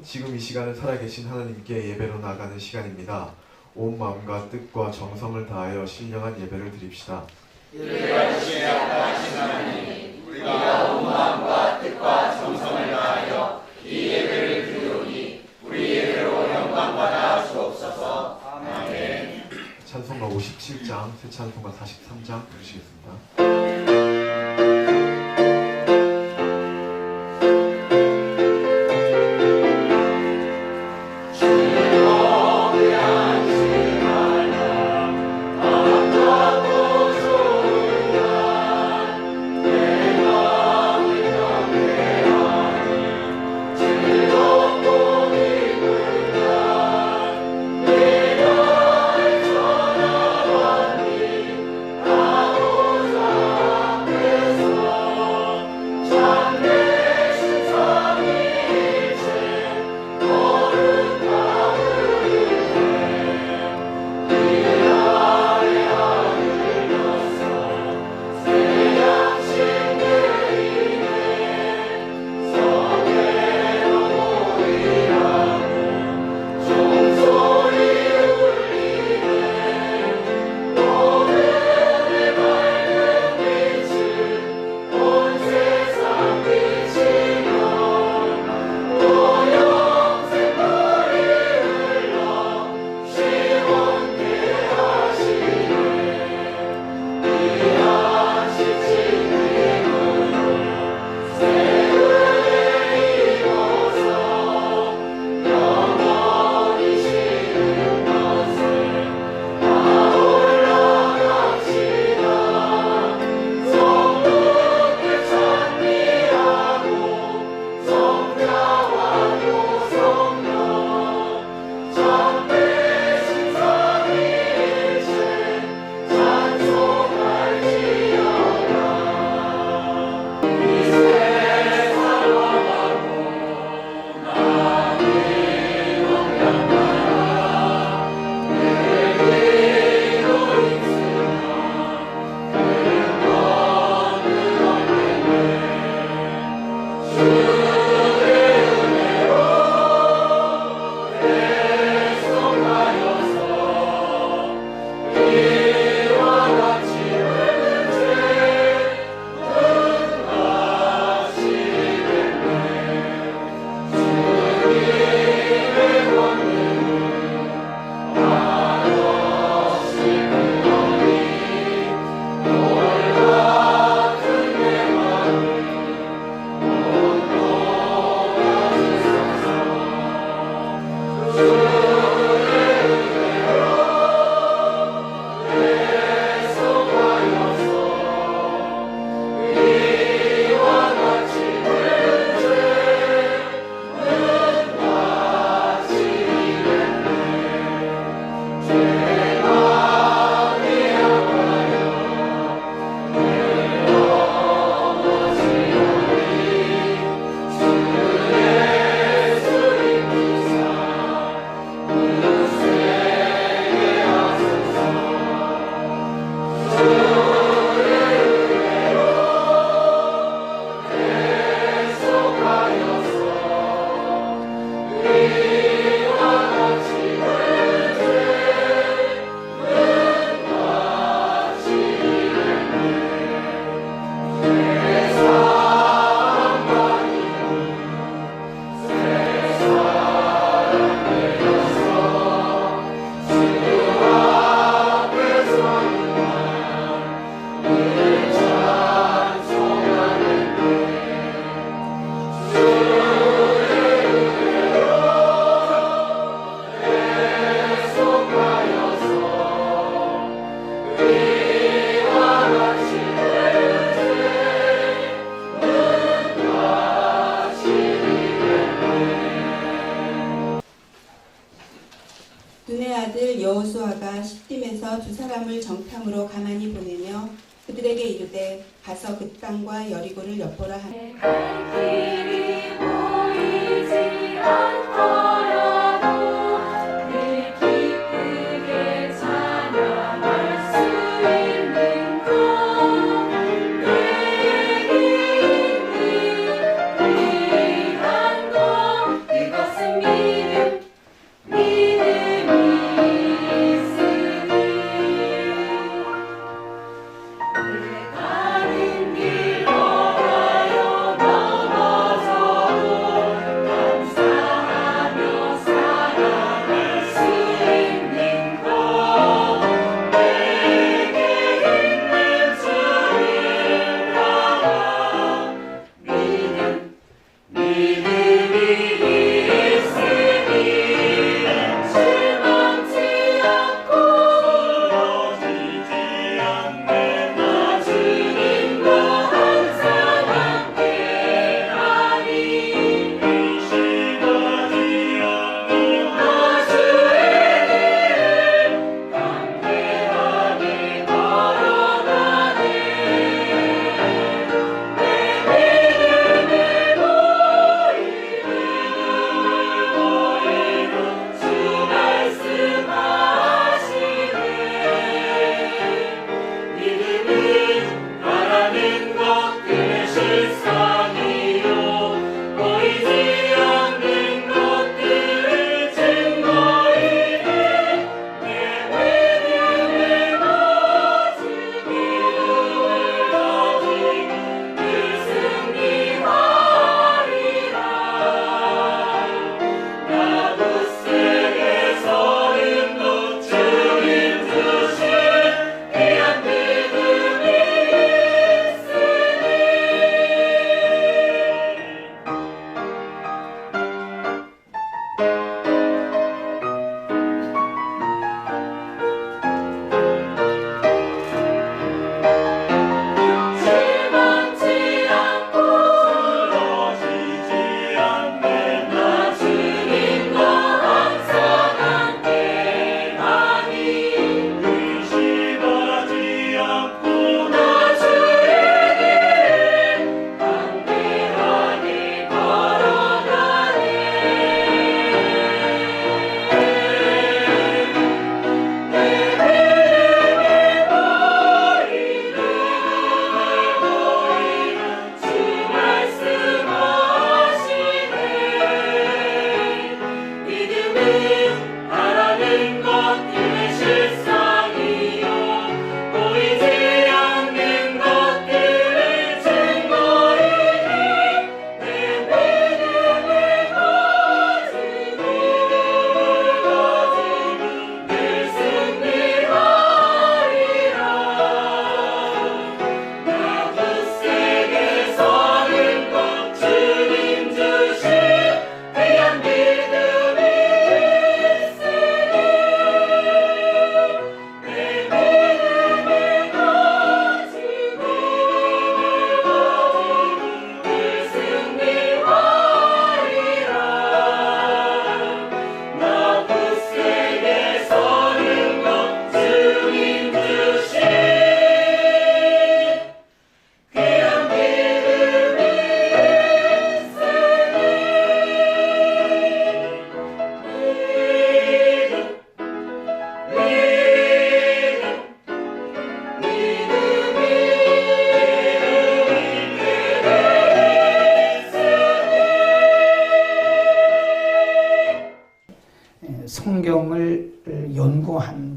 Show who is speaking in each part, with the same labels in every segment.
Speaker 1: 지금 이 시간은 살아계신 하나님께 예배로 나가는 시간입니다. 온 마음과 뜻과 정성을 다하여 신령한 예배를 드립시다.
Speaker 2: 예배가 주시에 합당하신 하나님, 우리가 온 마음과 뜻과 정성을 다하여 이 예배를 드리오니 우리 예배로 영광받아 주옵소서. 아멘.
Speaker 1: 찬송가 57장, 새 찬송가 43장 부르시겠습니다.
Speaker 3: 눈의 아들 여호수아가 시딤에서 두 사람을 정탐으로 가만히 보내며 그들에게 이르되 가서 그 땅과 여리고를 엿보라 하니
Speaker 4: 갈 길이 보이지 않더라도 늘 기쁘게 찬양할 수 있는 것 내게 있는 귀한 것 그것은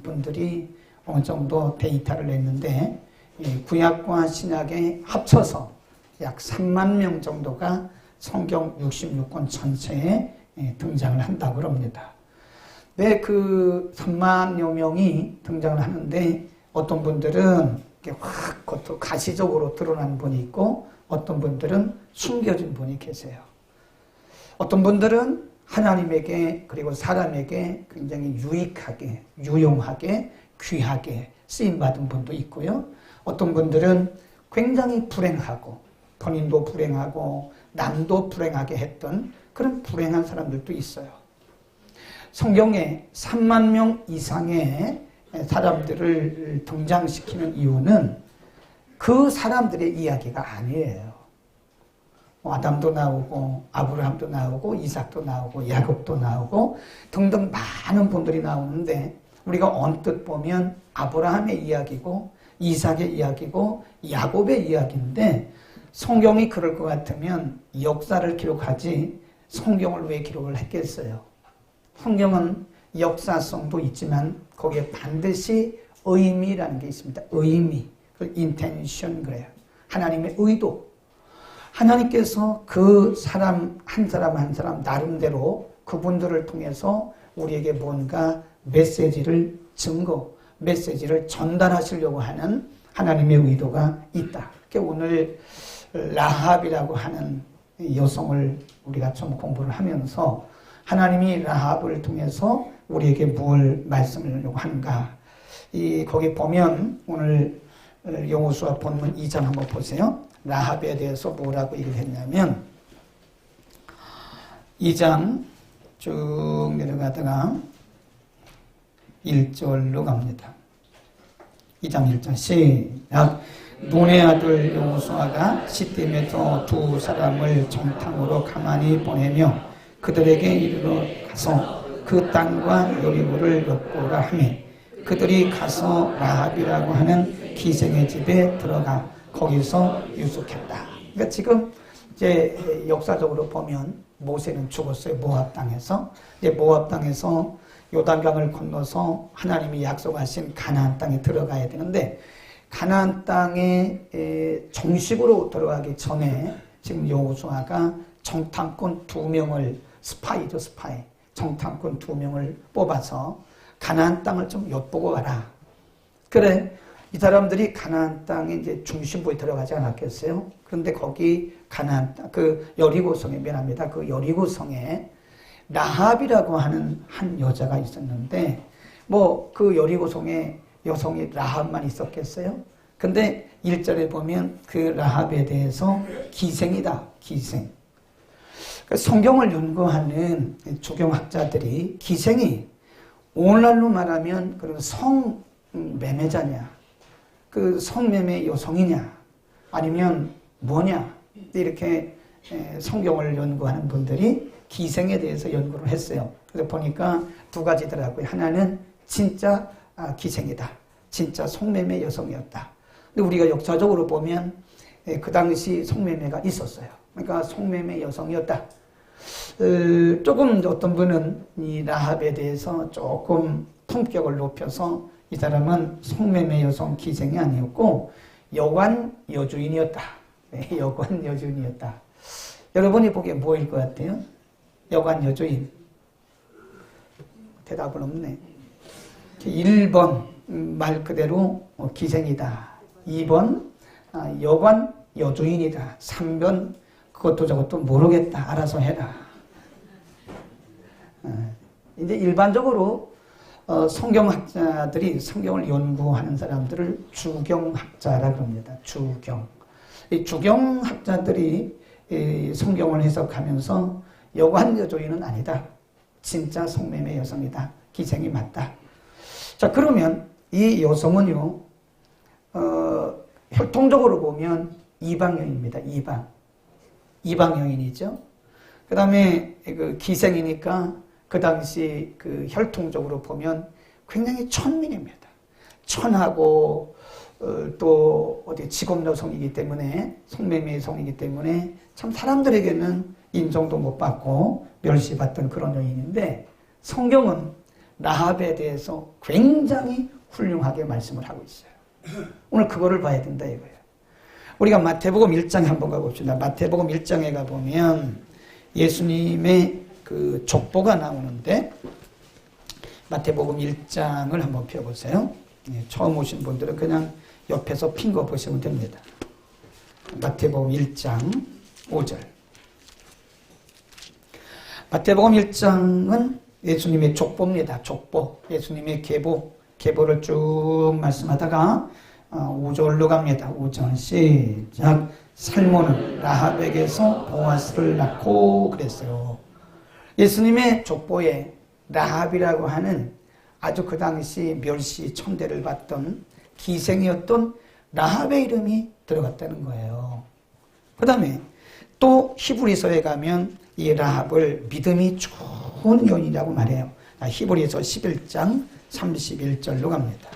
Speaker 5: 분들이 어느 정도 데이터를 냈는데 구약과 신약에 합쳐서 약 3만 명 정도가 성경 66권 전체에 등장을 한다고 합니다. 왜 그 3만여 명이 등장을 하는데 어떤 분들은 확 겉으로 가시적으로 드러나는 분이 있고 어떤 분들은 숨겨진 분이 계세요. 어떤 분들은 하나님에게 그리고 사람에게 굉장히 유익하게, 유용하게, 귀하게 쓰임받은 분도 있고요. 어떤 분들은 굉장히 불행하고 본인도 불행하고 남도 불행하게 했던 그런 불행한 사람들도 있어요. 성경에 3만 명 이상의 사람들을 등장시키는 이유는 그 사람들의 이야기가 아니에요. 아담도 나오고 아브라함도 나오고 이삭도 나오고 야곱도 나오고 등등 많은 분들이 나오는데 우리가 언뜻 보면 아브라함의 이야기고 이삭의 이야기고 야곱의 이야기인데 성경이 그럴 것 같으면 역사를 기록하지 성경을 왜 기록을 했겠어요? 성경은 역사성도 있지만 거기에 반드시 의미라는 게 있습니다. 의미, 그 intention 그래요. 하나님의 의도. 하나님께서 그 사람 한 사람 한 사람 나름대로 그분들을 통해서 우리에게 뭔가 메시지를 메시지를 전달하시려고 하는 하나님의 의도가 있다. 오늘 라합이라고 하는 여성을 우리가 좀 공부를 하면서 하나님이 라합을 통해서 우리에게 뭘 말씀하려고 하는가. 거기 보면 오늘 여호수아 본문 2장 한번 보세요. 라합에 대해서 뭐라고 얘기를 했냐면 2장 쭉 내려가다가 1절로 갑니다. 2장 1절 시작. 눈의 아들 여호수아가 시딤에서 두 사람을 정탐으로 가만히 보내며 그들에게 이르러 가서 그 땅과 여리고를 엿보라 하매 그들이 가서 라합이라고 하는 기생의 집에 들어가 거기서 유숙했다. 그러니까 지금 이제 역사적으로 보면 모세는 죽었어요. 모압 땅에서. 이제 모압 땅에서 요단강을 건너서 하나님이 약속하신 가나안 땅에 들어가야 되는데 가나안 땅에 정식으로 들어가기 전에 지금 여호수아가 정탐꾼 2명을 스파이죠, 스파이. 정탐꾼 2명을 뽑아서 가나안 땅을 좀 엿보고 와라. 그래, 이 사람들이 가나안 땅에 이제 중심부에 들어가지 않았겠어요? 그런데 거기 가나안 땅, 그 여리고성에 미안합니다. 그 여리고성에 라합이라고 하는 한 여자가 있었는데 뭐 그 여리고성에 여성이 라합만 있었겠어요? 근데 1절에 보면 그 라합에 대해서 기생이다. 기생. 성경을 연구하는 주경학자들이 기생이 오늘날로 말하면 그리고 성매매자냐, 그 성매매 여성이냐, 아니면 뭐냐 이렇게 성경을 연구하는 분들이 기생에 대해서 연구를 했어요. 그래서 보니까 두 가지더라고요. 하나는 진짜 기생이다. 진짜 성매매 여성이었다. 근데 우리가 역사적으로 보면 그 당시 성매매가 있었어요. 그러니까 성매매 여성이었다. 조금 어떤 분은 이 라합에 대해서 조금 품격을 높여서 이 사람은 성매매 여성 기생이 아니었고 여관 여주인이었다. 여관 여주인이었다. 여러분이 보기에 뭐일 것 같아요? 여관 여주인. 대답은 없네. 1번 말 그대로 기생이다. 2번 여관 여주인이다. 3번 그것도 저것도 모르겠다. 알아서 해라. 이제 일반적으로 성경학자들이 성경을 연구하는 사람들을 주경학자라고 합니다. 주경. 이 주경학자들이 성경을 해석하면서 여관 여주인은 아니다. 진짜 성매매 여성이다. 기생이 맞다. 자, 그러면 이 여성은요, 혈통적으로 보면 이방 여인입니다. 이방 여인이죠. 그 다음에 그 기생이니까 그 당시 그 혈통적으로 보면 굉장히 천민입니다. 천하고 또 어디 직업 여성이기 때문에 성매매 여성이기 때문에 참 사람들에게는 인정도 못 받고 멸시받던 그런 여인인데 성경은 라합에 대해서 굉장히 훌륭하게 말씀을 하고 있어요. 오늘 그거를 봐야 된다 이거예요. 우리가 마태복음 1장에 한번 가봅시다. 마태복음 1장에 가보면 예수님의 그 족보가 나오는데 마태복음 1장을 한번 펴보세요. 처음 오신 분들은 그냥 옆에서 핀 거 보시면 됩니다. 마태복음 1장 5절. 마태복음 1장은 예수님의 족보입니다. 족보. 예수님의 계보를 쭉 말씀하다가 5절로 갑니다. 5절 시작. 살모는 라합에게서 보아스를 낳고 그랬어요. 예수님의 족보에 라합이라고 하는 아주 그 당시 멸시 천대를 받던 기생이었던 라합의 이름이 들어갔다는 거예요. 그 다음에 또 히브리서에 가면 이 라합을 믿음이 좋은 여인이라고 말해요. 히브리서 11장 31절로 갑니다.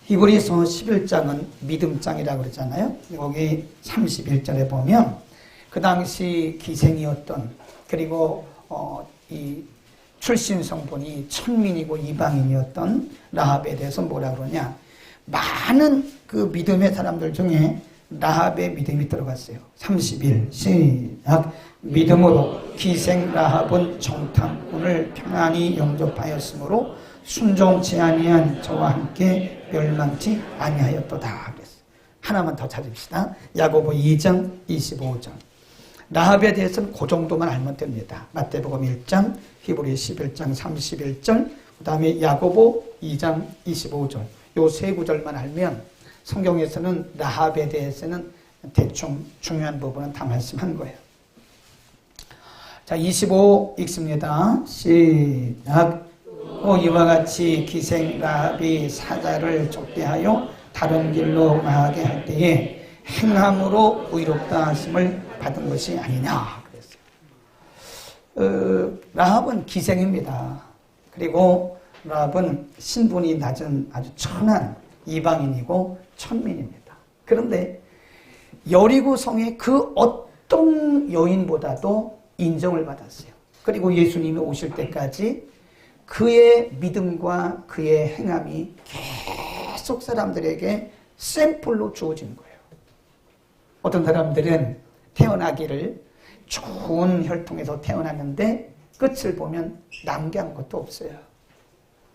Speaker 5: 히브리서 11장은 믿음장이라고 그러잖아요. 여기 31절에 보면 그 당시 기생이었던 그리고 이 출신 성분이 천민이고 이방인이었던 라합에 대해서 뭐라 그러냐. 많은 그 믿음의 사람들 중에 라합의 믿음이 들어갔어요. 31 시작. 믿음으로 기생 라합은 정탐꾼을 평안히 영접하였으므로 순종치 아니한 저와 함께 멸망치 아니하였도다. 그랬어요. 하나만 더 찾읍시다. 야고보 2장 25절. 라합에 대해서는 그 정도만 알면 됩니다. 마태복음 1장, 히브리 11장 31절, 그 다음에 야고보 2장 25절. 요 세 구절만 알면 성경에서는 라합에 대해서는 대충 중요한 부분은 다 말씀한 거예요. 자, 25 읽습니다. 시작. 이와 같이 기생 라합이 사자를 쫓게하여 다른 길로 나가게 할 때에 행함으로 의롭다 하심을 받은 것이 아니냐 그랬어요. 라합은 기생입니다. 그리고 라합은 신분이 낮은 아주 천한 이방인이고 천민입니다. 그런데 여리고성의 그 어떤 여인보다도 인정을 받았어요. 그리고 예수님이 오실 때까지 그의 믿음과 그의 행함이 계속 사람들에게 샘플로 주어진 거예요. 어떤 사람들은 태어나기를 좋은 혈통에서 태어났는데 끝을 보면 남겨한 것도 없어요.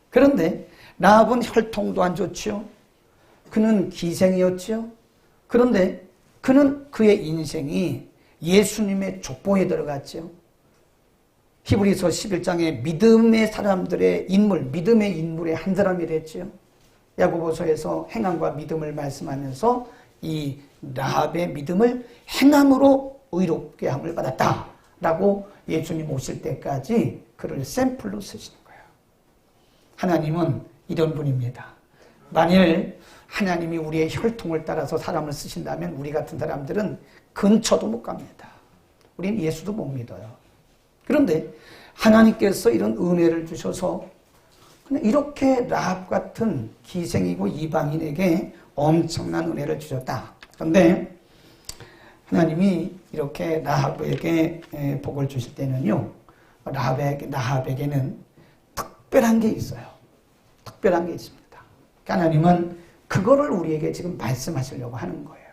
Speaker 5: 그런데 라합은 혈통도 안 좋지요. 그는 기생이었지요. 그런데 그는 그의 인생이 예수님의 족보에 들어갔죠. 히브리서 11장에 믿음의 사람들의 인물, 믿음의 인물의 한 사람이 됐죠. 야고보서에서 행함과 믿음을 말씀하면서 이 라합의 믿음을 행함으로 의롭게 함을 받았다라고 예수님 오실 때까지 그를 샘플로 쓰시는 거예요. 하나님은 이런 분입니다. 만일 하나님이 우리의 혈통을 따라서 사람을 쓰신다면 우리 같은 사람들은 근처도 못 갑니다. 우리는 예수도 못 믿어요. 그런데 하나님께서 이런 은혜를 주셔서 그냥 이렇게 라합 같은 기생이고 이방인에게 엄청난 은혜를 주셨다. 그런데 하나님이 이렇게 라합에게 복을 주실 때는요, 라합에게는 특별한 게 있어요. 특별한 게 있습니다. 하나님은 그거를 우리에게 지금 말씀하시려고 하는 거예요.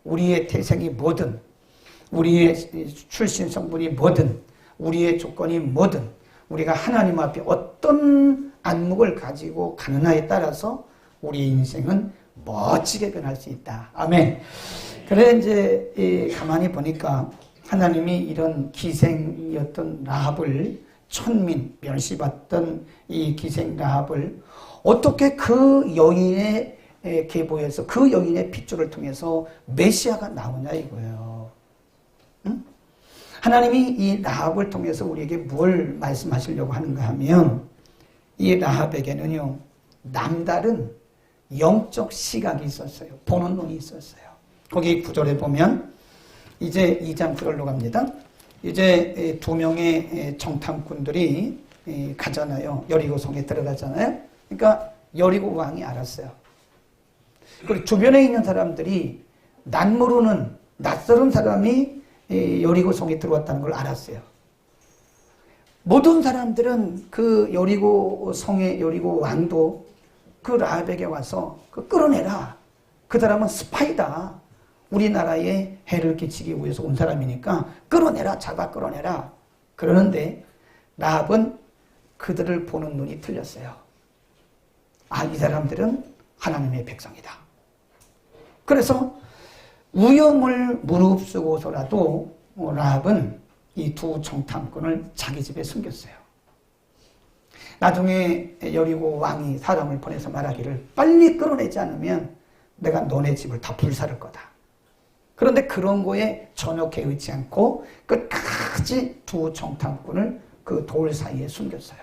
Speaker 5: 우리의 태생이 뭐든, 우리의 출신 성분이 뭐든, 우리의 조건이 뭐든, 우리가 하나님 앞에 어떤 안목을 가지고 가느냐에 따라서 우리의 인생은 멋지게 변할 수 있다. 아멘. 그래 이제 가만히 보니까 하나님이 이런 기생이었던 라합을, 천민, 멸시받던 이 기생 라합을 어떻게 그 여인의 계보에서 그 여인의 핏줄을 통해서 메시아가 나오냐 이거예요. 응? 하나님이 이 라합을 통해서 우리에게 뭘 말씀하시려고 하는가 하면 이 라합에게는요, 남다른 영적 시각이 있었어요. 보는 눈이 있었어요. 거기 9절에 보면 이제 2장 9절로 갑니다. 이제 두 명의 정탐꾼들이 가잖아요. 여리고성에 들어가잖아요. 그러니까 여리고 왕이 알았어요. 그리고 주변에 있는 사람들이 난 모르는 낯설은 사람이 여리고성에 들어왔다는 걸 알았어요. 모든 사람들은 그 여리고 성의 여리고 왕도 그 라합에게 와서 그 끌어내라. 그 사람은 스파이다. 우리나라에 해를 끼치기 위해서 온 사람이니까 끌어내라. 잡아 끌어내라. 그러는데 라합은 그들을 보는 눈이 틀렸어요. 아, 이 사람들은 하나님의 백성이다. 그래서 위험을 무릅쓰고서라도 라합은 이 두 정탐꾼을 자기 집에 숨겼어요. 나중에 여리고 왕이 사람을 보내서 말하기를 빨리 끌어내지 않으면 내가 너네 집을 다 불살을 거다. 그런데 그런 거에 전혀 개의치 않고 끝까지 두 정탐꾼을 그 돌 사이에 숨겼어요.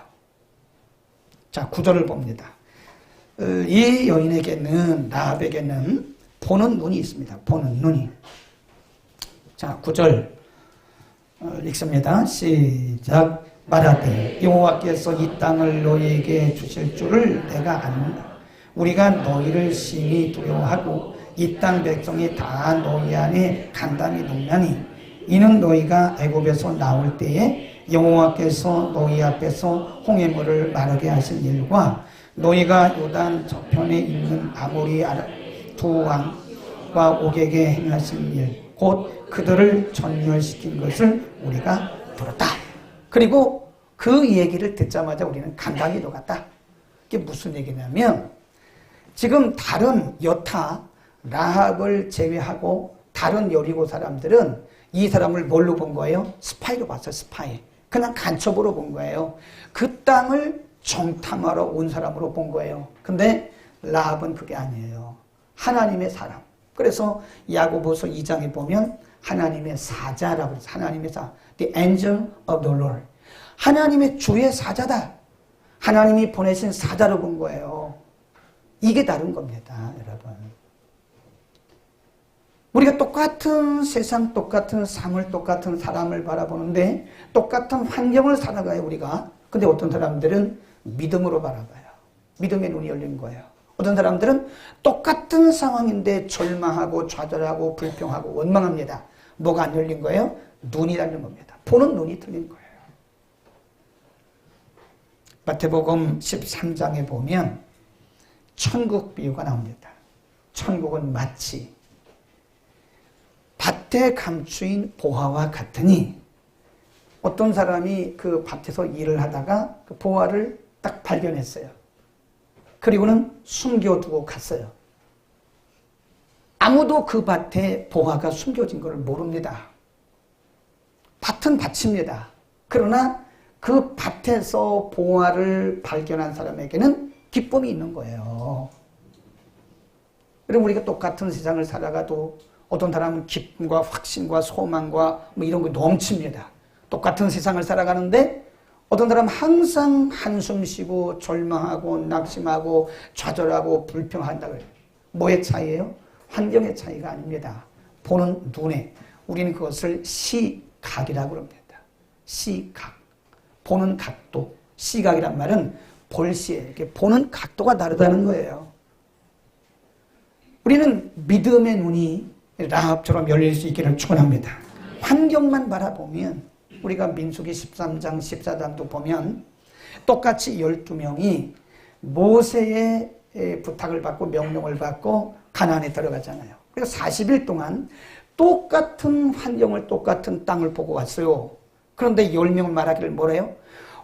Speaker 5: 자, 9절을 봅니다. 이 여인에게는, 라합에게는 보는 눈이 있습니다. 보는 눈이. 자, 9절 읽습니다. 시작. 말하되 여호와께서 이 땅을 너희에게 주실 줄을 내가 안다. 우리가 너희를 심히 두려워하고 이 땅 백성이 다 너희 안에 간담이 높나니 이는 너희가 애굽에서 나올 때에 여호와께서 너희 앞에서 홍해물을 마르게 하신 일과 너희가 요단 저편에 있는 아모리 두 왕과 옥에게 행하신 일 곧 그들을 전멸시킨 것을 우리가 들었다. 그리고 그 얘기를 듣자마자 우리는 감당이 녹았다. 이게 무슨 얘기냐면 지금 다른 여타 라합을 제외하고 다른 여리고 사람들은 이 사람을 뭘로 본 거예요? 스파이로 봤어요. 스파이. 그냥 간첩으로 본 거예요. 그 땅을 정탐하러 온 사람으로 본 거예요. 근데 라합은 그게 아니에요. 하나님의 사람. 그래서 야고보서 2장에 보면 하나님의 사자라고 해서 하나님의 사, the angel of the Lord. 하나님의 주의 사자다. 하나님이 보내신 사자로 본 거예요. 이게 다른 겁니다, 여러분. 우리가 똑같은 세상, 똑같은 삶을, 똑같은 사람을 바라보는데 똑같은 환경을 살아가요, 우리가. 근데 어떤 사람들은 믿음으로 바라봐요. 믿음의 눈이 열린 거예요. 어떤 사람들은 똑같은 상황인데 절망하고 좌절하고 불평하고 원망합니다. 뭐가 안 열린 거예요? 눈이 달린 겁니다. 보는 눈이 틀린 거예요. 마태복음 13장에 보면 천국 비유가 나옵니다. 천국은 마치 밭에 감추인 보화와 같으니 어떤 사람이 그 밭에서 일을 하다가 그 보화를 딱 발견했어요. 그리고는 숨겨두고 갔어요. 아무도 그 밭에 보화가 숨겨진 것을 모릅니다. 밭은 밭입니다. 그러나 그 밭에서 보화를 발견한 사람에게는 기쁨이 있는 거예요. 그럼 우리가 똑같은 세상을 살아가도 어떤 사람은 기쁨과 확신과 소망과 뭐 이런 거 넘칩니다. 똑같은 세상을 살아가는데 어떤 사람은 항상 한숨 쉬고 절망하고 낙심하고 좌절하고 불평한다고 해요. 뭐의 차이예요? 환경의 차이가 아닙니다. 보는 눈에. 우리는 그것을 시각이라고 합니다. 시각. 보는 각도. 시각이란 말은 볼시에 이렇게 보는 각도가 다르다는 거예요. 우리는 믿음의 눈이 라합처럼 열릴 수 있기를 축원합니다. 환경만 바라보면 우리가 민수기 13장 14장도 보면 똑같이 12명이 모세의 부탁을 받고 명령을 받고 가나안에 들어가잖아요. 그래서 40일 동안 똑같은 환경을 똑같은 땅을 보고 왔어요. 그런데 10명은 말하기를 뭐래요?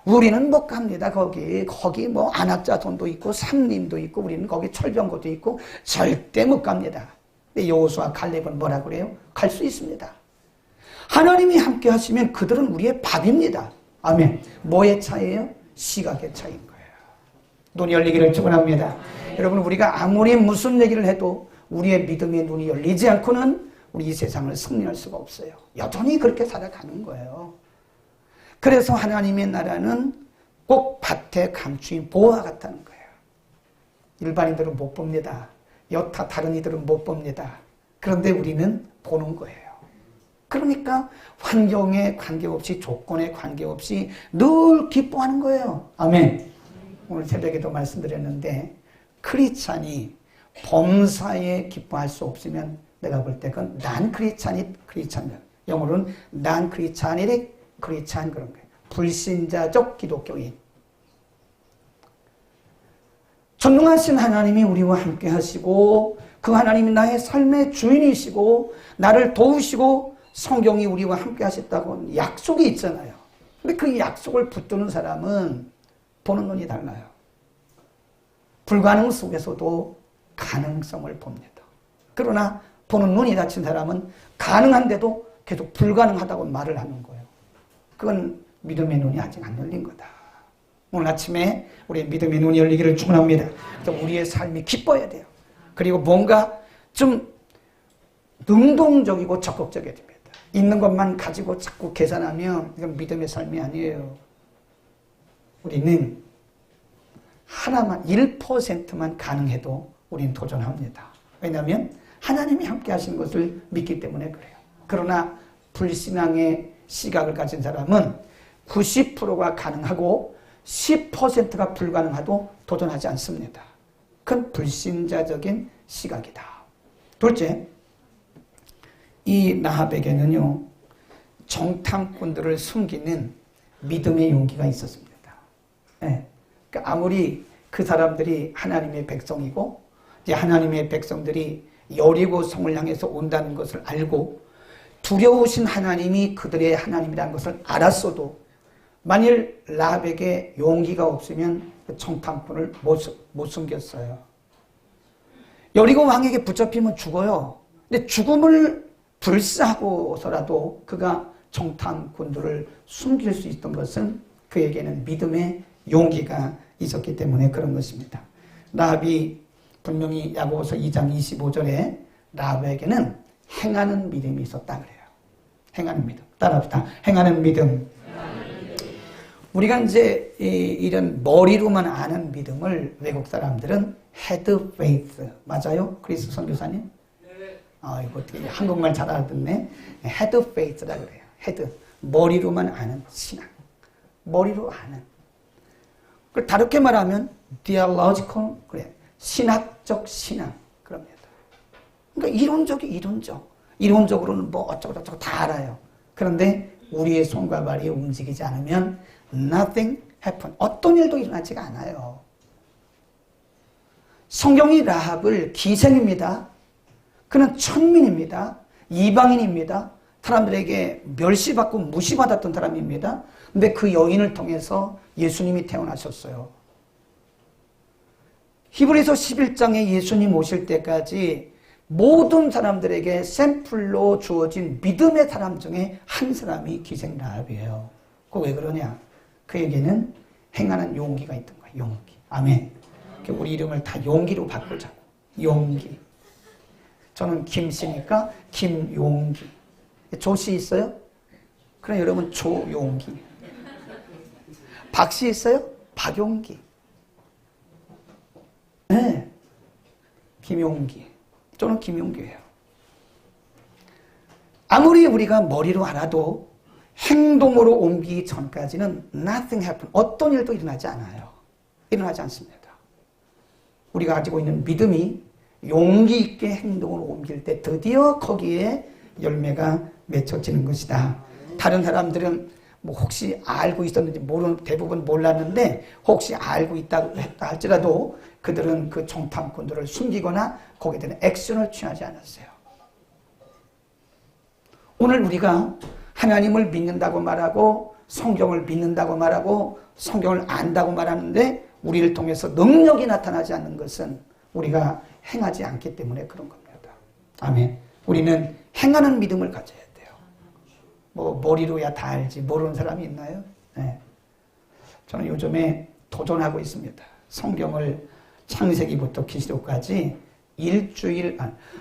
Speaker 5: 우리는 못 갑니다. 거기 뭐 안악자손도 있고 삼림도 있고 우리는 거기 철병고도 있고 절대 못 갑니다. 근데 여호수아 갈렙은 뭐라 그래요? 갈 수 있습니다. 하나님이 함께 하시면 그들은 우리의 밥입니다. 아멘. 뭐의 차이예요? 시각의 차이인 거예요. 눈이 열리기를 축원합니다. 여러분 우리가 아무리 무슨 얘기를 해도 우리의 믿음의 눈이 열리지 않고는 우리 이 세상을 승리할 수가 없어요. 여전히 그렇게 살아가는 거예요. 그래서 하나님의 나라는 꼭 밭에 감추인 보화 같다는 거예요. 일반인들은 못 봅니다. 여타 다른 이들은 못 봅니다. 그런데 우리는 보는 거예요. 그러니까 환경에 관계없이 조건에 관계없이 늘 기뻐하는 거예요. 아멘. 오늘 새벽에도 말씀드렸는데 크리스찬이 범사에 기뻐할 수 없으면 내가 볼 때 그건 난 크리스찬이다. 영어로는 난 크리스찬이릭 크리스찬 그런 거예요. 불신자적 기독교인. 전능하신 하나님이 우리와 함께 하시고 그 하나님이 나의 삶의 주인이시고 나를 도우시고 성경이 우리와 함께 하셨다고 약속이 있잖아요. 근데 그 약속을 붙드는 사람은 보는 눈이 달라요. 불가능 속에서도 가능성을 봅니다. 그러나 보는 눈이 닫힌 사람은 가능한데도 계속 불가능하다고 말을 하는 거예요. 그건 믿음의 눈이 아직 안 열린 거다. 오늘 아침에 우리의 믿음의 눈이 열리기를 축원합니다. 그래서 우리의 삶이 기뻐야 돼요. 그리고 뭔가 좀 능동적이고 적극적이어야 됩니다. 있는 것만 가지고 자꾸 계산하면 이건 믿음의 삶이 아니에요. 우리는 하나만 1%만 가능해도 우리는 도전합니다. 왜냐하면 하나님이 함께 하신 것을 믿기 때문에 그래요. 그러나 불신앙의 시각을 가진 사람은 90%가 가능하고 10%가 불가능하도 도전하지 않습니다. 그건 불신자적인 시각이다. 둘째, 이 라합에게는요, 정탐꾼들을 숨기는 믿음의 용기가 있었습니다. 네. 그러니까 아무리 그 사람들이 하나님의 백성이고 이제 하나님의 백성들이 여리고 성을 향해서 온다는 것을 알고 두려우신 하나님이 그들의 하나님이라는 것을 알았어도 만일 라합에게 용기가 없으면 그 정탐꾼을 못 숨겼어요. 여리고 왕에게 붙잡히면 죽어요. 근데 죽음을 불사하고서라도 그가 정탐꾼들을 숨길 수 있던 것은 그에게는 믿음의 용기가 있었기 때문에 그런 것입니다. 라합이 분명히 야고보서 2장 25절에 라합에게는 행하는 믿음이 있었다 그래요. 행하는 믿음. 따라합시다. 행하는 믿음. 우리가 이제 이런 머리로만 아는 믿음을 외국 사람들은 head faith 맞아요? 크리스 선교사님? 네. 이거 어떻게 한국말 잘 알아듣네. head faith라 그래요. head 머리로만 아는 신앙. 머리로 아는. 다르게 말하면 theological 그래 신학적 신앙 그럽니다. 그러니까 이론적으로는 뭐 어쩌고저쩌고 다 알아요. 그런데 우리의 손과 발이 움직이지 않으면 nothing happen. 어떤 일도 일어나지가 않아요. 성경이 라합을 기생입니다. 그는 천민입니다. 이방인입니다. 사람들에게 멸시받고 무시받았던 사람입니다. 근데 그 여인을 통해서 예수님이 태어나셨어요. 히브리서 11장에 예수님 오실 때까지 모든 사람들에게 샘플로 주어진 믿음의 사람 중에 한 사람이 기생 라합이에요. 그거 왜 그러냐? 그에게는 행하는 용기가 있던 거예요. 용기. 아멘. 우리 이름을 다 용기로 바꾸자고. 용기. 저는 김씨니까 김용기. 조씨 있어요? 그럼 여러분 조용기. 박씨 있어요? 박용기. 네. 김용기. 저는 김용기예요. 아무리 우리가 머리로 알아도 행동으로 옮기기 전까지는 nothing happen. 어떤 일도 일어나지 않아요. 일어나지 않습니다. 우리가 가지고 있는 믿음이 용기 있게 행동으로 옮길 때 드디어 거기에 열매가 맺혀지는 것이다. 다른 사람들은 뭐 혹시 알고 있었는지 대부분 몰랐는데 혹시 알고 있다고 했다 할지라도 그들은 그 정탐꾼들을 숨기거나 거기에 대한 액션을 취하지 않았어요. 오늘 우리가 하나님을 믿는다고 말하고 성경을 믿는다고 말하고 성경을 안다고 말하는데 우리를 통해서 능력이 나타나지 않는 것은 우리가 행하지 않기 때문에 그런 겁니다. 아멘. 우리는 행하는 믿음을 가져야 돼요. 뭐 머리로야 다 알지 모르는 사람이 있나요? 네. 저는 요즘에 도전하고 있습니다. 성경을 창세기부터 계시록까지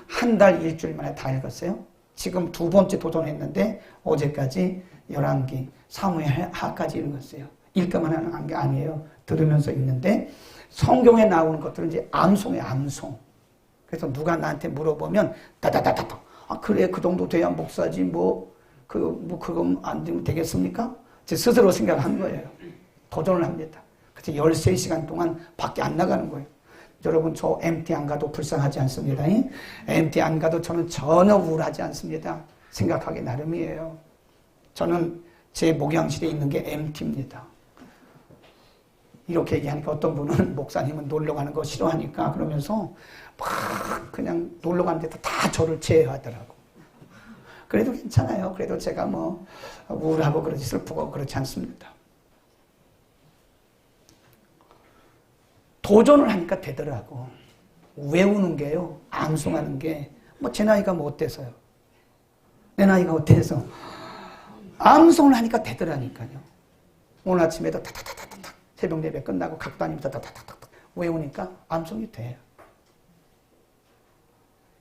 Speaker 5: 한 달 일주일 만에 다 읽었어요. 지금 두 번째 도전했는데 어제까지 열왕기 사무엘하까지 읽었어요. 읽기만 하는 게 아니에요. 들으면서 읽는데 성경에 나오는 것들은 이제 암송이에요. 암송. 그래서 누가 나한테 물어보면 다다다다다. 그래 그 정도 돼야 목사지 그건 안 되면 되겠습니까? 제 스스로 생각한 거예요. 도전을 합니다. 그래서 13시간 동안 밖에 안 나가는 거예요. 여러분 저 MT 안 가도 불쌍하지 않습니다. MT 안 가도 저는 전혀 우울하지 않습니다. 생각하기 나름이에요. 저는 제 목양실에 있는 게 MT입니다. 이렇게 얘기하니까 어떤 분은 목사님은 놀러 가는 거 싫어하니까 그러면서 막 그냥 놀러 가는 데도 다 저를 제외하더라고. 그래도 괜찮아요. 그래도 제가 뭐 우울하고 그러지 슬프고 그렇지 않습니다. 도전을 하니까 되더라고. 외우는 게요, 암송하는 게 뭐 제 나이가 뭐 어때서요? 내 나이가 어때서? 암송을 하니까 되더라니까요. 오늘 아침에도 타타타타타 새벽 예배 끝나고 각 다니면서 타타타타 외우니까 암송이 돼요.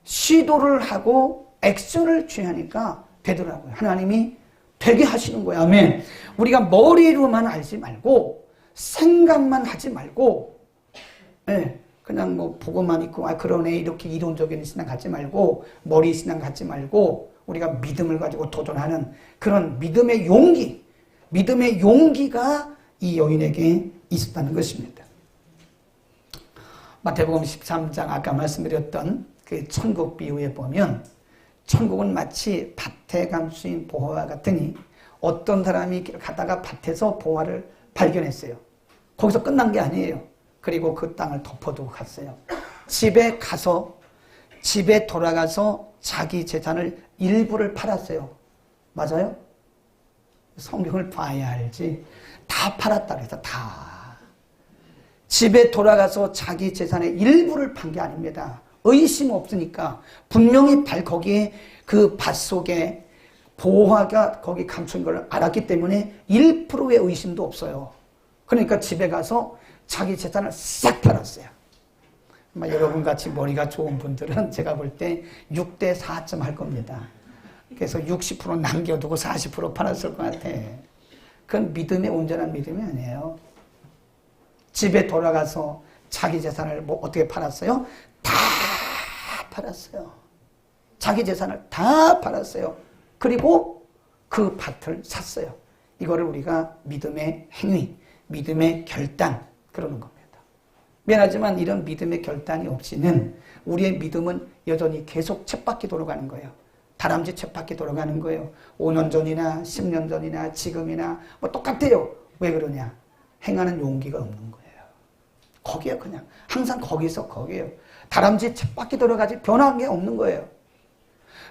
Speaker 5: 시도를 하고 액션을 취하니까 되더라고요. 하나님이 되게 하시는 거야. 아멘. 우리가 머리로만 알지 말고 생각만 하지 말고, 네, 그냥 뭐 보고만 있고 그러네 이렇게 이론적인 신앙 갖지 말고 머리 신앙 갖지 말고 우리가 믿음을 가지고 도전하는 그런 믿음의 용기가 이 여인에게 있었다는 것입니다. 마태복음 13장 아까 말씀드렸던 그 천국 비유에 보면 천국은 마치 밭에 감추인 보화와 같으니 어떤 사람이 가다가 밭에서 보화를 발견했어요. 거기서 끝난 게 아니에요. 그리고 그 땅을 덮어두고 갔어요. 집에 돌아가서 자기 재산을 일부를 팔았어요. 맞아요? 성경을 봐야 알지. 다 팔았다 그래서 다. 집에 돌아가서 자기 재산의 일부를 판 게 아닙니다. 의심 없으니까 분명히 거기에 그 밭 속에 보화가 거기 감춘 걸 알았기 때문에 1%의 의심도 없어요. 그러니까 집에 가서 자기 재산을 싹 팔았어요. 여러분같이 머리가 좋은 분들은 제가 볼 때 6대 4점 할 겁니다. 그래서 60% 남겨두고 40% 팔았을 것 같아. 그건 믿음의 온전한 믿음이 아니에요. 집에 돌아가서 자기 재산을 뭐 어떻게 팔았어요? 다 팔았어요. 자기 재산을 다 팔았어요. 그리고 그 밭을 샀어요. 이거를 우리가 믿음의 행위, 믿음의 결단 그러는 겁니다. 미안하지만 이런 믿음의 결단이 없이는 우리의 믿음은 여전히 계속 쳇바퀴 돌아가는 거예요. 다람쥐 쳇바퀴 돌아가는 거예요. 5년 전이나 10년 전이나 지금이나 뭐 똑같아요. 왜 그러냐? 행하는 용기가 없는 거예요. 거기에 그냥 항상 거기에요. 다람쥐 쳇바퀴 돌아가지 변한 게 없는 거예요.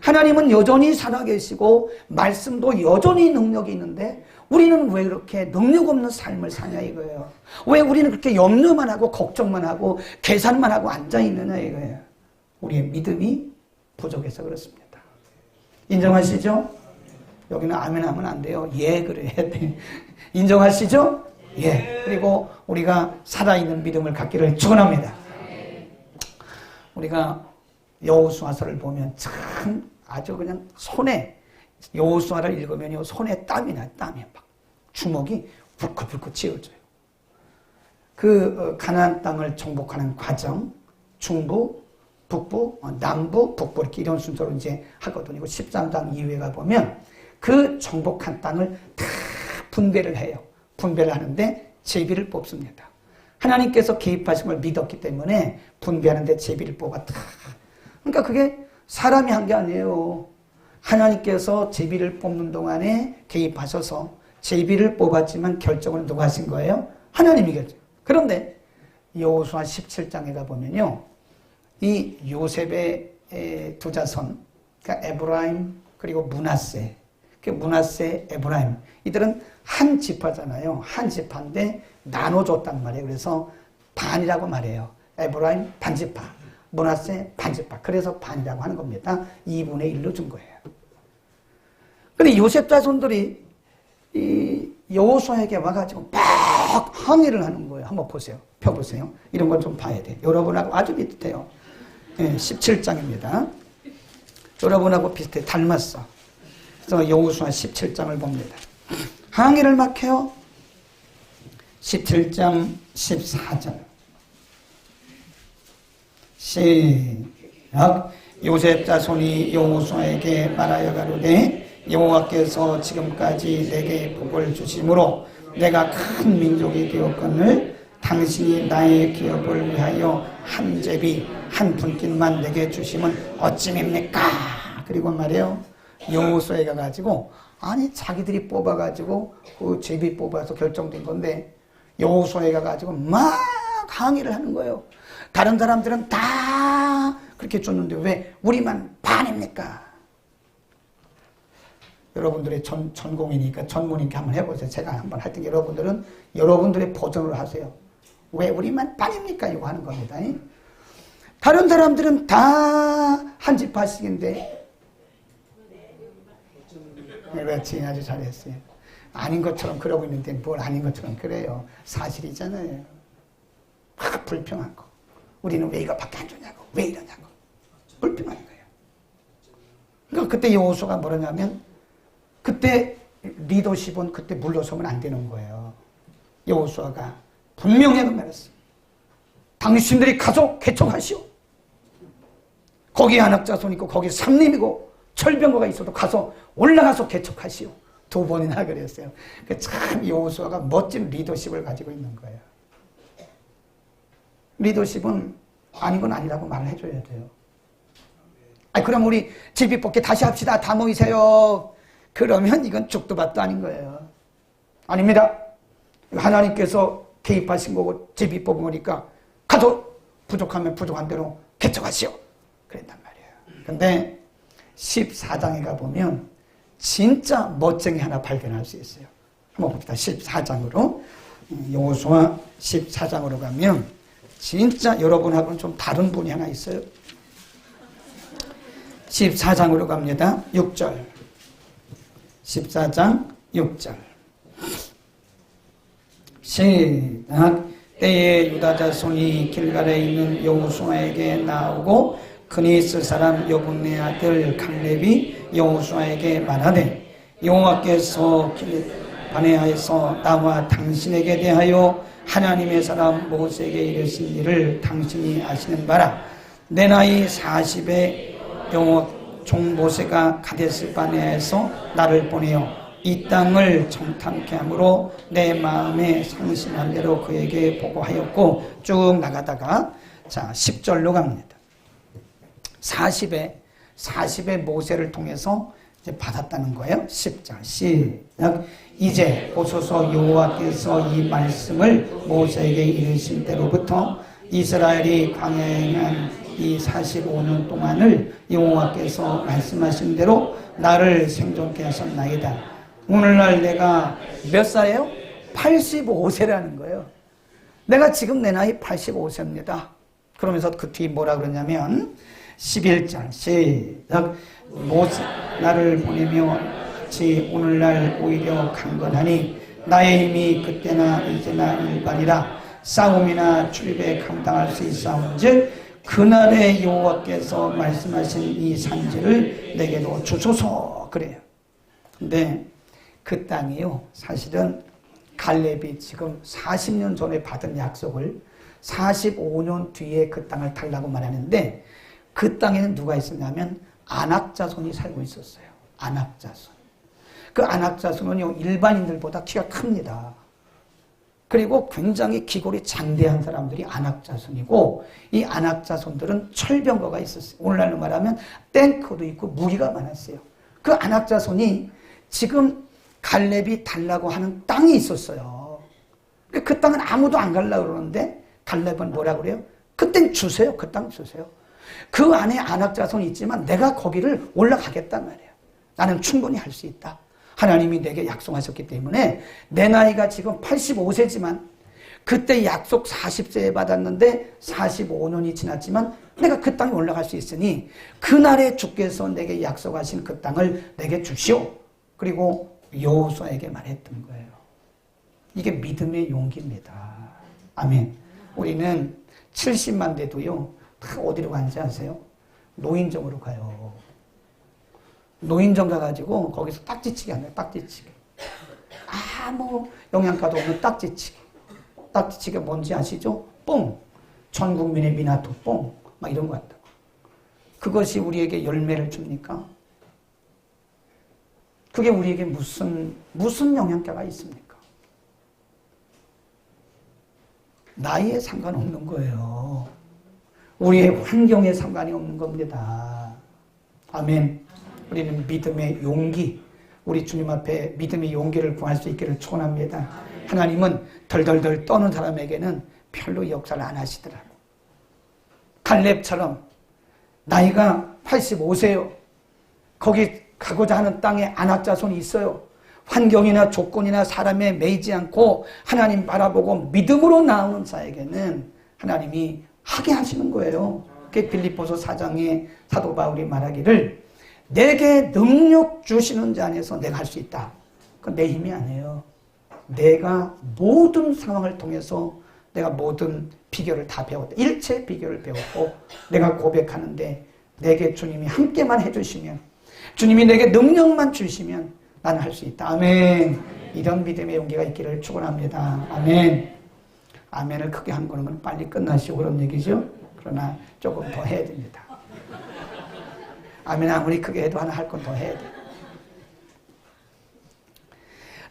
Speaker 5: 하나님은 여전히 살아계시고 말씀도 여전히 능력이 있는데 우리는 왜 그렇게 능력 없는 삶을 사냐 이거예요. 왜 우리는 그렇게 염려만 하고 걱정만 하고 계산만 하고 앉아있느냐 이거예요. 우리의 믿음이 부족해서 그렇습니다. 인정하시죠? 여기는 아멘 하면 안 돼요. 예 그래야 돼. 인정하시죠? 예. 그리고 우리가 살아있는 믿음을 갖기를 축원합니다. 우리가 여호수아서를 보면 참 아주 그냥 손에 여호수아를 읽으면요 손에 땀이 나요. 땀이 막 주먹이 불긋불긋 찌어져요. 그 가나안 땅을 정복하는 과정, 중부, 북부, 남부, 북부 이렇게 이런 순서로 이제 하거든요. 13장 이후에 가보면 그 정복한 땅을 다 분배를 해요. 분배를 하는데 제비를 뽑습니다. 하나님께서 개입하신 걸 믿었기 때문에 분배하는데 제비를 뽑았다. 그러니까 그게 사람이 한 게 아니에요. 하나님께서 제비를 뽑는 동안에 개입하셔서 제비를 뽑았지만 결정을 누가 하신 거예요? 하나님이 결정. 그런데 여호수아 17장에 가보면요. 이 요셉의 두 자손, 그러니까 에브라임 그리고 므낫세, 그 므낫세, 에브라임 이들은 한 지파잖아요. 한 지파인데 나눠줬단 말이에요. 그래서 반이라고 말해요. 에브라임 반지파, 므낫세 반지파. 그래서 반이라고 하는 겁니다. 2분의 1로 준 거예요. 근데 요셉 자손들이 이 여호수아에게 와가지고 막 항의를 하는 거예요. 한번 보세요. 펴보세요. 이런 건 좀 봐야 돼. 여러분하고 아주 비슷해요. 네, 17장입니다. 여러분하고 비슷해. 닮았어. 그래서 여호수아 17장을 봅니다. 항의를 막 해요. 17장 14절. 시작. 요셉 자손이 여호수아에게 말하여 가로되 여호와께서 지금까지 내게 복을 주심으로 내가 큰 민족이 되었거늘 당신이 나의 기업을 위하여 한 제비 한 분깃만 내게 주심은 어찌입니까? 그리고 말해요. 여호수아에 가가지고 아니 자기들이 뽑아가지고 그 제비 뽑아서 결정된 건데 여호수아에 가가지고 막 항의를 하는 거예요. 다른 사람들은 다 그렇게 줬는데 왜 우리만 반입니까? 여러분들의 전공이니까 전문이니까 한번 해보세요. 제가 한번 할 때 여러분들은 여러분들의 버전으로 하세요. 왜 우리만 반입니까? 이거 하는 겁니다. 다른 사람들은 다 한 집화씩인데 그렇지, 아주 잘했어요. 아닌 것처럼 그러고 있는데 뭘 아닌 것처럼 그래요. 사실이잖아요. 막 불평한 거. 우리는 왜 이거밖에 안 주냐고, 왜 이러냐고 불평하는 거예요. 그러니까 그때 여호수아가 뭐라냐면 그때 리더십은 그때 물러서면 안 되는 거예요. 여호수아가 분명히 말했어. 당신들이 가서 개척하시오. 거기 안악자손 있고 거기 삼림이고 철병거가 있어도 가서 올라가서 개척하시오. 2번이나 그랬어요. 참 여호수아가 멋진 리더십을 가지고 있는 거예요. 리더십은 아닌 건 아니라고 말을 해줘야 돼요. 그럼 우리 제비 뽑기 다시 합시다. 다 모이세요. 그러면 이건 죽도 밥도 아닌 거예요. 아닙니다. 하나님께서 개입하신 거고 제비 뽑은 거니까 가서 부족하면 부족한 대로 개척하시오. 그랬단 말이에요. 근데 14장에 가보면 진짜 멋쟁이 하나 발견할 수 있어요. 한번 봅시다. 14장으로. 여호수아 14장으로 가면 진짜 여러분하고는 좀 다른 분이 하나 있어요. 14장으로 갑니다. 6절. 14장 6절. 시작. 때에 유다 자손이 길갈에 있는 여호수아에게 나오고 그니스 사람 여분네 아들 갈렙이 여호수아에게 말하되 여호와께서 바네아에서 나와 당신에게 대하여 하나님의 사람 모세에게 이르신 일을 당신이 아시는 바라. 내 나이 40에 여호와 종 모세가 가데스 바네아에서 나를 보내어 이 땅을 정탐케 함으로 내 마음에 상심한 대로 그에게 보고하였고 쭉 나가다가 자 10절로 갑니다. 40에 모세를 통해서 이제 받았다는 거예요. 10절 시작. 이제 보소서 여호와께서 이 말씀을 모세에게 이르신 때로부터 이스라엘이 광야에 행한 이 45년 동안을 여호와께서 말씀하신 대로 나를 생존케 하셨나이다. 오늘날 내가 몇 살이에요? 85세라는 거예요. 내가 지금 내 나이 85세입니다. 그러면서 그 뒤에 뭐라 그러냐면 11절 시작. 모세 나를 보내며 같이 오늘날 오히려 강건하니 나의 힘이 그때나 이제나 일반이라 싸움이나 출입에 감당할 수 있사온즉 그날에 여호와께서 말씀하신 이 산지를 내게도 주소서 그래요. 근데 그 땅이요 사실은 갈렙이 지금 40년 전에 받은 약속을 45년 뒤에 그 땅을 달라고 말하는데 그 땅에는 누가 있었냐면 안악자손이 살고 있었어요. 안악자손. 그 안악자손은요 일반인들보다 키가 큽니다. 그리고 굉장히 기골이 장대한 사람들이 안악자손이고 이 안악자손들은 철병거가 있었어요. 오늘날로 말하면 탱크도 있고 무기가 많았어요. 그 안악자손이 지금 갈렙이 달라고 하는 땅이 있었어요. 그 땅은 아무도 안 가려고 그러는데 갈렙은 뭐라 그래요? 그땐 주세요. 그 땅 주세요. 그 안에 안악자손이 있지만 내가 거기를 올라가겠단 말이에요. 나는 충분히 할 수 있다. 하나님이 내게 약속하셨기 때문에 내 나이가 지금 85세지만 그때 약속 40세에 받았는데 45년이 지났지만 내가 그 땅에 올라갈 수 있으니 그날에 주께서 내게 약속하신 그 땅을 내게 주시오. 그리고 여호수아에게 말했던 거예요. 이게 믿음의 용기입니다. 아멘. 우리는 70만 돼도요 다 어디로 가는지 아세요? 노인정으로 가요. 노인정 가가지고 거기서 딱지치기 하네요. 딱지치기. 아무 영양가도 없는 딱지치기. 딱지치기가 뭔지 아시죠? 뽕. 전 국민의 미나토 뽕. 막 이런 거 같다고. 그것이 우리에게 열매를 줍니까? 그게 우리에게 무슨 영양가가 있습니까? 나이에 상관없는 거예요. 우리의 환경에 상관이 없는 겁니다. 아멘. 우리는 믿음의 용기, 우리 주님 앞에 믿음의 용기를 구할 수 있기를 축원합니다. 하나님은 덜덜덜 떠는 사람에게는 별로 역사를 안 하시더라고요. 갈렙처럼 나이가 85세요. 거기 가고자 하는 땅에 안악자손이 있어요. 환경이나 조건이나 사람에 매이지 않고 하나님 바라보고 믿음으로 나오는 자에게는 하나님이 하게 하시는 거예요. 그게 빌립보서 4장에 사도 바울이 말하기를 내게 능력 주시는 자 안에서 내가 할 수 있다. 그건 내 힘이 아니에요. 내가 모든 상황을 통해서 내가 모든 비결을 다 배웠다. 일체 비결을 배웠고 내가 고백하는데 내게 주님이 함께만 해주시면, 주님이 내게 능력만 주시면 나는 할 수 있다. 아멘. 이런 믿음의 용기가 있기를 축원합니다. 아멘. 아멘을 크게 한 거는 빨리 끝나시고 그런 얘기죠. 그러나 조금 더 해야 됩니다. 아멘 아무리 크게 해도 하나 할 건 더 해야 돼.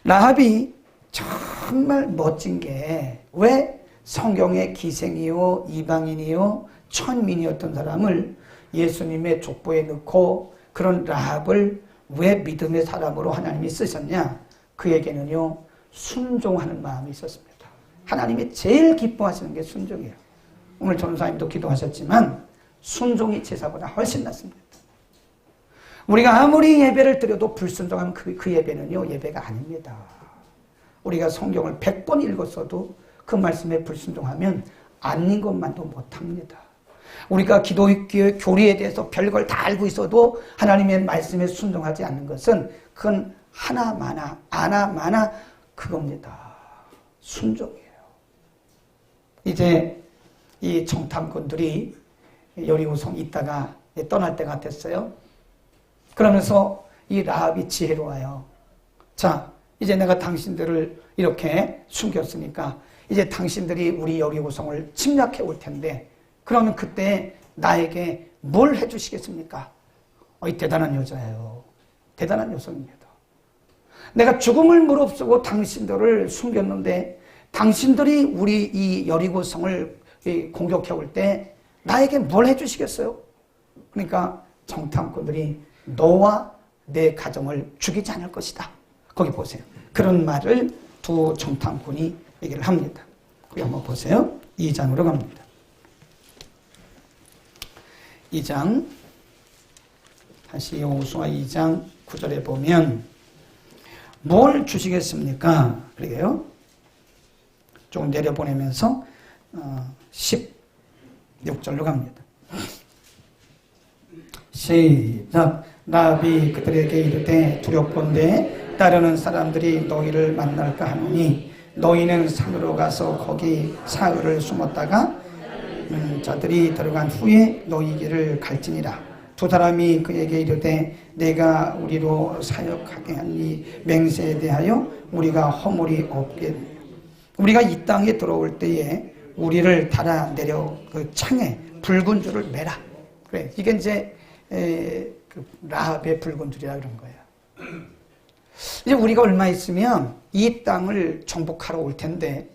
Speaker 5: 라합이 정말 멋진 게 왜 성경의 기생이요 이방인이요 천민이었던 사람을 예수님의 족보에 넣고 그런 라합을 왜 믿음의 사람으로 하나님이 쓰셨냐? 그에게는요 순종하는 마음이 있었습니다. 하나님이 제일 기뻐하시는 게 순종이에요. 오늘 전사님도 기도하셨지만 순종이 제사보다 훨씬 낫습니다. 우리가 아무리 예배를 드려도 불순종하면 그 예배는요 예배가 아닙니다. 우리가 성경을 100번 읽었어도 그 말씀에 불순종하면 아닌 것만도 못합니다. 우리가 기독교 교리에 대해서 별걸 다 알고 있어도 하나님의 말씀에 순종하지 않는 것은 그건 하나마나 그겁니다. 순종이에요. 이제 이 정탐꾼들이 여리고성 있다가 떠날 때가 됐어요. 그러면서 이 라합이 지혜로워요. 자, 이제 내가 당신들을 이렇게 숨겼으니까 이제 당신들이 우리 여리고성을 침략해 올 텐데 그러면 그때 나에게 뭘 해주시겠습니까? 대단한 여자예요. 대단한 여성입니다. 내가 죽음을 무릅쓰고 당신들을 숨겼는데 당신들이 우리 이 여리고성을 공격해 올 때 나에게 뭘 해주시겠어요? 그러니까 정탐꾼들이 너와 내 가정을 죽이지 않을 것이다. 거기 보세요. 그런 말을 두 정탐꾼이 얘기를 합니다. 거기 한번 보세요. 2장으로 갑니다. 2장 다시 여호수아 2장 9절에 보면 뭘 주시겠습니까? 그러게요. 조금 내려보내면서 16절로 갑니다. 시작. 라합이 그들에게 이르되 두렵건대 따르는 사람들이 너희를 만날까 하노니 너희는 산으로 가서 거기 사흘을 숨었다가 자들이 들어간 후에 너희 길을 갈지니라. 두 사람이 그에게 이르되 내가 우리로 사역하게 하니 맹세에 대하여 우리가 허물이 없게 우리가 이 땅에 들어올 때에 우리를 달아내려 그 창에 붉은 줄을 매라. 그래, 이게 이제 그 라합의 붉은 줄이라 그런 거예요. 이제 우리가 얼마 있으면 이 땅을 정복하러 올 텐데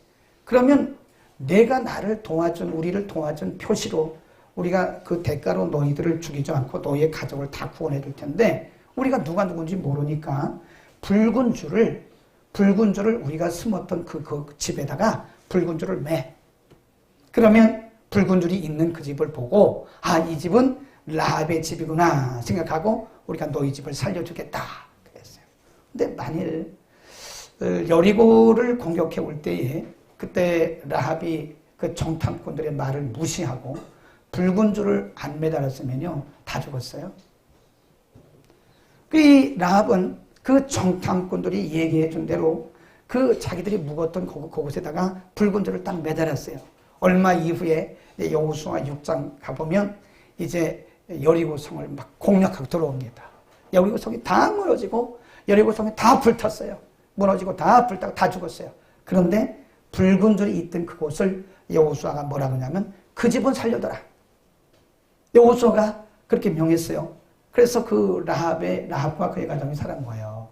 Speaker 5: 그러면 내가 나를 도와준 우리를 도와준 표시로 우리가 그 대가로 너희들을 죽이지 않고 너희의 가족을 다 구원해 줄 텐데 우리가 누가 누군지 모르니까 붉은 줄을 우리가 숨었던 그 집에다가 붉은 줄을 매. 그러면 붉은 줄이 있는 그 집을 보고 아, 이 집은 라합의 집이구나 생각하고 우리가 너희 집을 살려주겠다 그랬어요. 근데 만일 여리고를 공격해 올 때에 그때 라합이 그 정탐꾼들의 말을 무시하고 붉은 줄을 안 매달았으면요 다 죽었어요. 이 라합은 그 정탐꾼들이 얘기해 준 대로 그 자기들이 묵었던 그곳에다가 붉은 줄을 딱 매달았어요. 얼마 이후에 여호수아 6장 가보면 이제 여리고성을 막 공략하고 들어옵니다. 여리고성이 다 무너지고 여리고성이 다 불탔어요. 무너지고 다 불타고 다 죽었어요. 그런데 붉은 줄이 있던 그곳을 여호수아가 뭐라고 하냐면 그 집은 살려둬라. 여호수아가 그렇게 명했어요. 그래서 그 라합과 그의 가정이 살은 거예요.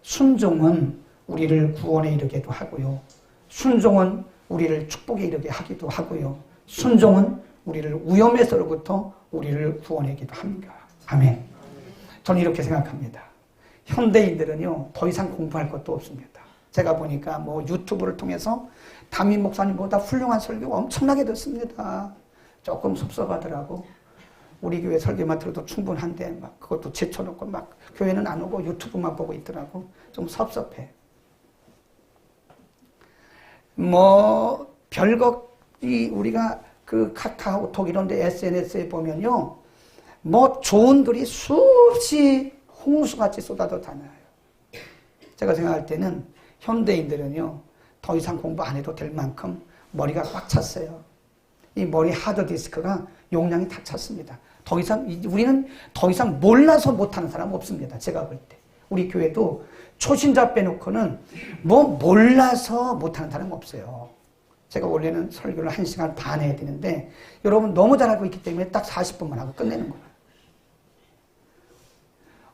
Speaker 5: 순종은 우리를 구원에 이르게도 하고요. 순종은 우리를 축복에 이르게 하기도 하고요. 순종은 우리를 위험에서로부터 우리를 구원하기도 합니다. 아멘. 저는 이렇게 생각합니다. 현대인들은요, 더 이상 공부할 것도 없습니다. 제가 보니까 뭐 유튜브를 통해서 담임 목사님보다 훌륭한 설교가 엄청나게 듣습니다. 조금 섭섭하더라고. 우리 교회 설교만 들어도 충분한데 막 그것도 제쳐놓고 막 교회는 안 오고 유튜브만 보고 있더라고. 좀 섭섭해. 뭐 별것이 우리가 그 카카오톡 이런 데 SNS에 보면요, 뭐 좋은 글이 수없이 홍수같이 쏟아져 다녀요. 제가 생각할 때는 현대인들은요, 더 이상 공부 안 해도 될 만큼 머리가 꽉 찼어요. 이 머리 하드디스크가 용량이 다 찼습니다. 더 이상, 우리는 더 이상 몰라서 못하는 사람 없습니다. 제가 볼 때. 우리 교회도 초신자 빼놓고는 뭐 몰라서 못하는 사람 없어요. 제가 원래는 설교를 1시간 반 해야 되는데 여러분 너무 잘 알고 있기 때문에 딱 40분만 하고 끝내는 거예요.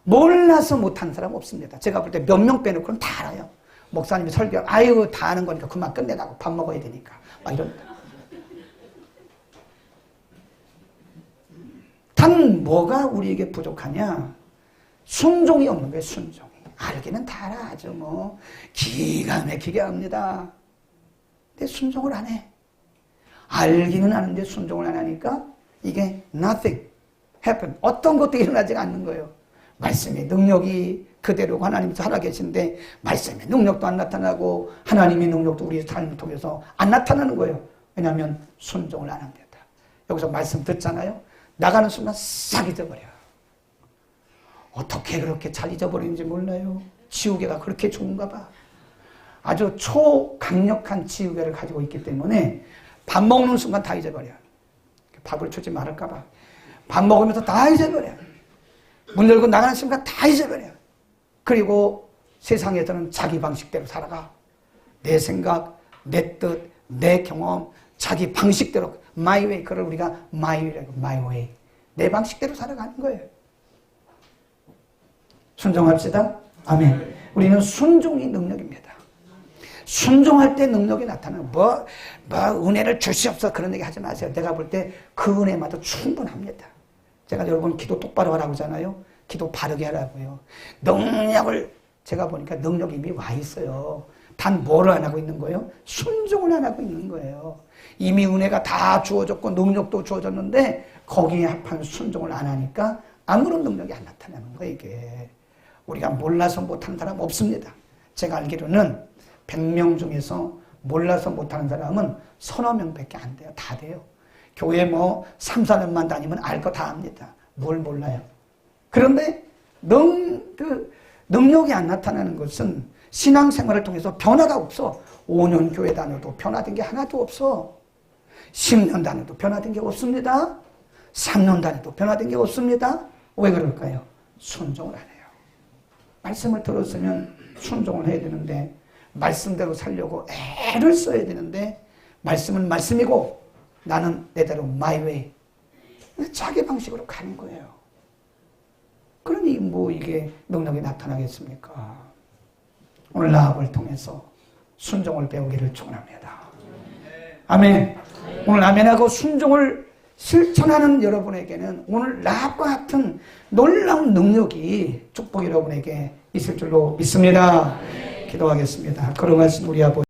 Speaker 5: 몰라서 못하는 사람 없습니다. 제가 볼 때 몇 명 빼놓고는 다 알아요. 목사님이 설교, 아유 다 아는 거니까 그만 끝내라고, 밥 먹어야 되니까 막 이런다. 단 뭐가 우리에게 부족하냐? 순종이 없는 거예요. 순종이. 알기는 다 알아. 아주 뭐 기가 막히게 합니다. 근데 순종을 안 해. 알기는 아는데 순종을 안 하니까 이게 nothing happen. 어떤 것도 일어나지 않는 거예요. 말씀의 능력이 그대로 하나님이 살아계신데 말씀의 능력도 안 나타나고 하나님의 능력도 우리 삶을 통해서 안 나타나는 거예요. 왜냐하면 순종을 안 합니다. 여기서 말씀 듣잖아요. 나가는 순간 싹 잊어버려. 어떻게 그렇게 잘 잊어버리는지 몰라요. 지우개가 그렇게 좋은가 봐. 아주 초강력한 지우개를 가지고 있기 때문에 밥 먹는 순간 다 잊어버려. 밥을 주지 말을까 봐. 밥 먹으면서 다 잊어버려. 문 열고 나가는 순간 다 잊어버려. 그리고 세상에서는 자기 방식대로 살아가. 내 생각, 내 뜻, 내 경험, 자기 방식대로 my way, 그걸 우리가 my way라고, my way. 내 방식대로 살아가는 거예요. 순종합시다. 아멘. 우리는 순종이 능력입니다. 순종할 때 능력이 나타나는 뭐 은혜를 주시옵소서 그런 얘기 하지 마세요. 내가 볼 때 그 은혜마다 충분합니다. 제가 여러분 기도 똑바로 하라고 하잖아요. 기도 바르게 하라고요. 능력을 제가 보니까 능력이 이미 와 있어요. 단 뭐를 안 하고 있는 거예요? 순종을 안 하고 있는 거예요. 이미 은혜가 다 주어졌고 능력도 주어졌는데 거기에 합한 순종을 안 하니까 아무런 능력이 안 나타나는 거예요. 이게 우리가 몰라서 못하는 사람 없습니다. 제가 알기로는 100명 중에서 몰라서 못하는 사람은 서너 명밖에 안 돼요. 다 돼요. 교회 뭐 3, 4년만 다니면 알 거 다 압니다. 뭘 몰라요. 그런데 능력이 안 나타나는 것은 신앙생활을 통해서 변화가 없어. 5년 교회 다녀도 변화된 게 하나도 없어. 10년 다녀도 변화된 게 없습니다. 3년 다녀도 변화된 게 없습니다. 왜 그럴까요? 순종을 안 해요. 말씀을 들었으면 순종을 해야 되는데 말씀대로 살려고 애를 써야 되는데 말씀은 말씀이고 나는 내대로 my way. 자기 방식으로 가는 거예요. 그러니 뭐 이게 능력이 나타나겠습니까? 오늘 라합을 통해서 순종을 배우기를 축원합니다. 아멘. 오늘 아멘하고 순종을 실천하는 여러분에게는 오늘 라합과 같은 놀라운 능력이 축복이 여러분에게 있을 줄로 믿습니다. 기도하겠습니다. 걸어가신 우리 아버지.